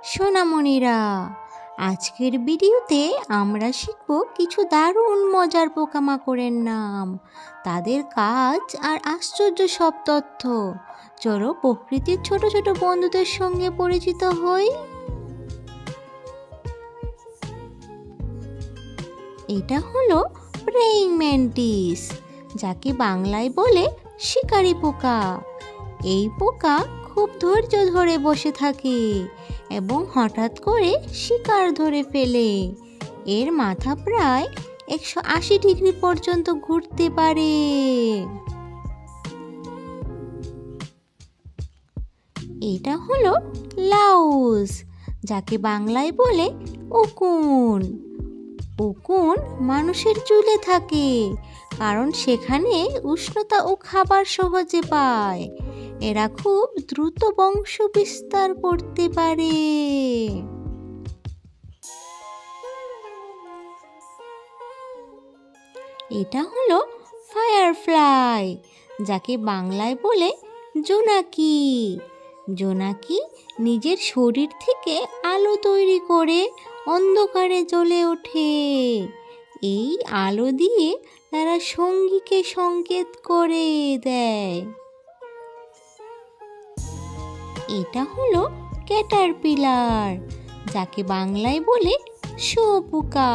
সোনামণিরা, আজকের ভিডিওতে আমরা শিখব কিছু দারুণ মজার পোকামাকড়ের নাম, তাদের কাজ আর আশ্চর্য সব তথ্য। চলো প্রকৃতির ছোট ছোট বন্ধুদের সঙ্গে পরিচিত হই। এটা হলো প্রেইং ম্যান্টিস, যাকে বাংলায় বলে শিকারি পোকা। এই পোকা খুব ধৈর্য ধরে বসে থাকে এবং হঠাৎ করে শিকার ধরে ফেলে। এর মাথা প্রায় 180 ডিগ্রি পর্যন্ত ঘুরতে পারে। এটা হলো লাউস, যাকে বাংলায় বলে উকুন। উকুন মানুষের চুলে থাকে, কারণ সেখানে উষ্ণতা ও খাবার সহজে পায়। এরা খুব দ্রুত বংশ বিস্তার করতে পারে। এটা হলো ফায়ারফ্লাই, যাকে বাংলায় বলে জোনাকি। জোনাকি নিজের শরীর থেকে আলো তৈরি করে অন্ধকারে জ্বলে ওঠে। এই আলো দিয়ে তারা সঙ্গীকে সংকেত করে দেয়। এটা হলো ক্যাটারপিলার, যাকে বাংলায় বলে শুঁয়োপোকা।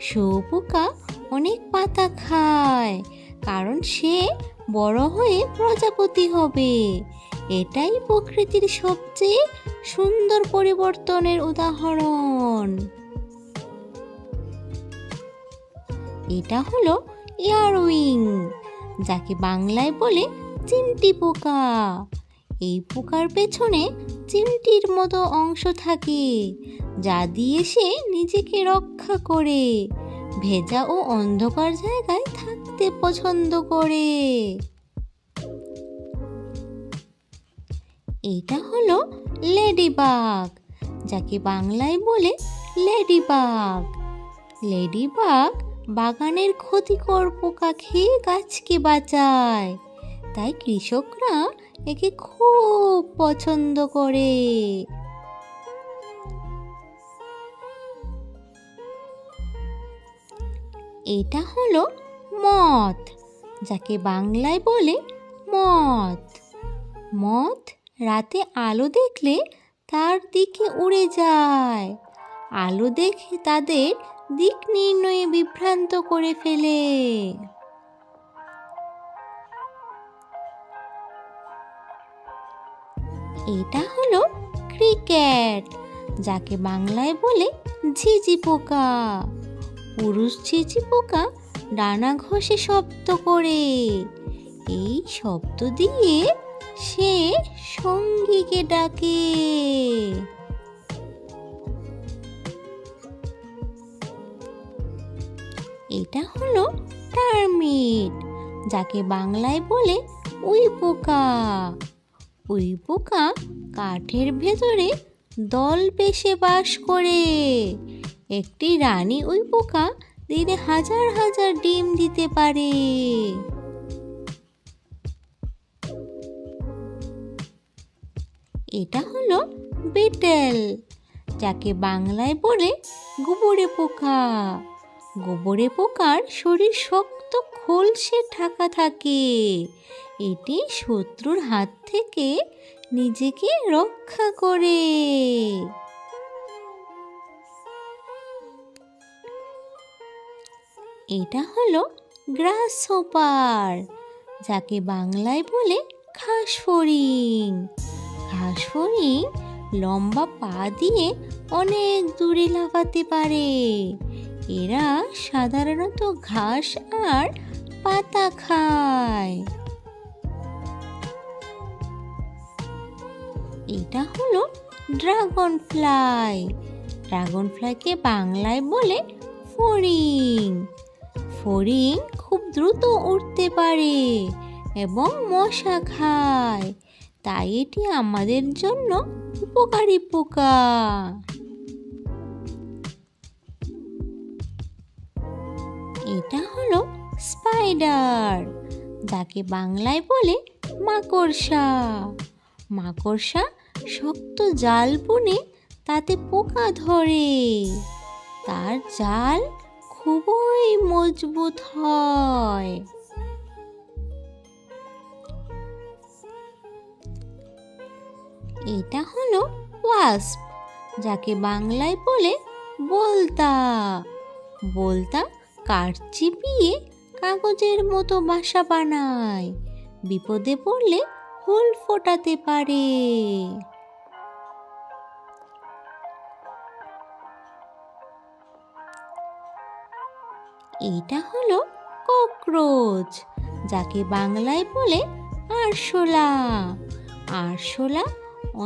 শুঁয়োপোকা অনেক পাতা খায়, কারণ সে বড় হয়ে প্রজাপতি হবে। এটাই প্রকৃতির সবচেয়ে সুন্দর পরিবর্তনের উদাহরণ। এটা হলো ইয়ারউইং, যাকে বাংলায় বলে চিমটি পোকা। এই পোকার পেছনে চিমটির মতো অংশ থাকে, যা দিয়ে সে নিজেকে রক্ষা করে। ভেজা ও অন্ধকার জায়গায় থাকতে পছন্দ করে। এটা হলো লেডিবাগ, যাকে বাংলায় বলে লেডিবাগ। লেডিবাগ বাগানের ক্ষতিকর পোকা খেয়ে গাছকে বাঁচায়, তাই কৃষকরা একে খুব পছন্দ করে। এটা হলো মথ, যাকে বাংলায় বলে মথ। মথ রাতে আলো দেখলে তার দিকে উড়ে যায়। আলো দেখে তাদের দিক নির্ণয়ে বিভ্রান্ত করে ফেলে। এটা হলো ক্রিকেট, যাকে বাংলায় বলে ঝিঝি পোকা। পুরুষ ঝিঝি পোকা ডানা ঘষে শব্দ করে। এই শব্দ দিয়ে সে সঙ্গীকে ডাকে। এটা হলো টার্মিট, যাকে বাংলায় বলে উই পোকা। উই পোকা কাঠের ভেতরে দল বেশে বাস করে। একটি রানী উই পোকা দিনে হাজার হাজার ডিম দিতে পারে। এটা হলো বিটেল, যাকে বাংলায় বলে গোবরে পোকা। গোবরে পোকার শরীর শক্ত খোলসে ঢাকা থাকে। এটি শত্রুর হাত থেকে নিজেকে রক্ষা করে। এটা হলো গ্রাসহপার, যাকে বাংলায় বলে ঘাসফড়িং। ঘাসফড়িং লম্বা পা দিয়ে অনেক দূরে লাফাতে পারে। এরা সাধারণত ঘাস আর পাতা খায়। এটা হলো ড্রাগন ফ্লাই। ড্রাগন ফ্লাইকে বাংলায় বলে ফড়িং। ফড়িং খুব দ্রুত উড়তে পারে এবং মশা খায়, তাই এটি আমাদের জন্য উপকারী পোকা। এটা হলো স্পাইডার, যাকে বাংলায় বলে মাকড়সা। মাকড়সা শক্ত জাল বুনে তাতে পোকা ধরে। তার জাল খুবই মজবুত হয়। এটা হলো ওয়াস্প, যাকে বাংলায় বলে বলতা। বলতা কাঠ চিপিয়ে কাগজের মতো বাসা বানায়, বিপদে পড়লে হুল ফোটাতে পারে। এটা হলো ককরোচ, যাকে বাংলায় বলে আরশোলা। আরশোলা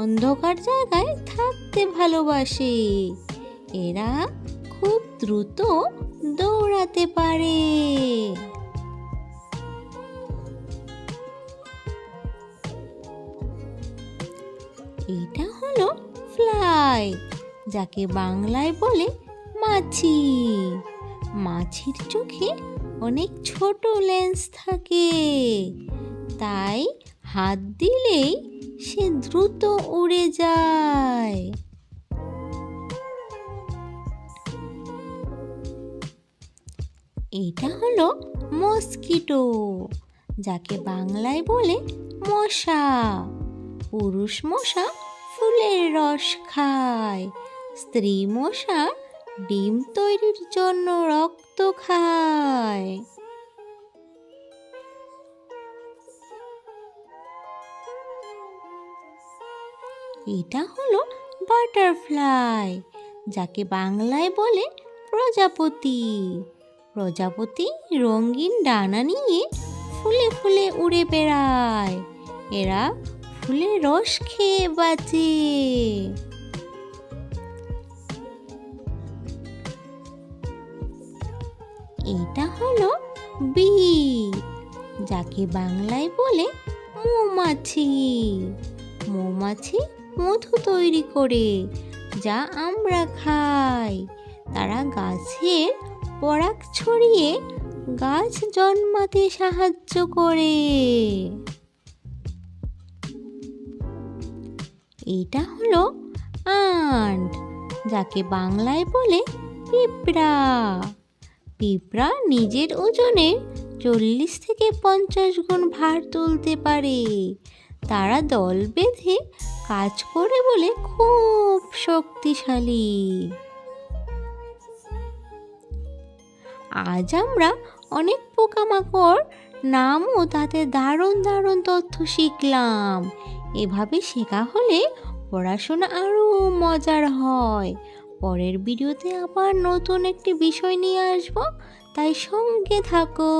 অন্ধকার জায়গায় থাকতে ভালোবাসে। এরা খুব দ্রুত দৌড়াতে পারে। এটা হলো ফ্লাই, যাকে বাংলায় বলে মাছি। মাছির চোখে অনেক ছোট লেন্স থাকে, তাই হাত দিলেই সে দ্রুত উড়ে যায়। এটা হলো মস্কিটো, যাকে বাংলায় বলে মশা। পুরুষ মশা ফুলের রস খায়, স্ত্রী মশা ডিম তৈরির জন্য রক্ত খায়। এটা হলো বাটারফ্লাই, যাকে বাংলায় বলে প্রজাপতি। প্রজাপতি রঙিন ডানা নিয়ে ফুলে ফুলে উড়ে বেড়ায়। এরা ফুলের রস খেয়ে বাঁচে। এটা হলো বি, যাকে বাংলায় বলে মৌমাছি। মৌমাছি মধু তৈরি করে, যা আমরা খাই। তারা গাছের পরাগ ছড়িয়ে গাছ জন্মাতে সাহায্য করে। এটা হলো আন্ট, যাকে বাংলায় বলে পিঁপড়া। পিঁপড়া নিজের ওজনের 40 থেকে 50 গুণ ভার তুলতে পারে। তারা দল বেঁধে কাজ করে বলে খুব শক্তিশালী। আজ আমরা অনেক পোকামাকড় নাম ও তাতে দারুণ দারুণ তথ্য শিখলাম। এভাবে শেখা হলে পড়াশোনা আরো মজার হয়। পরের ভিডিওতে আবার নতুন একটি বিষয় নিয়ে আসব, তাই সঙ্গে থাকো।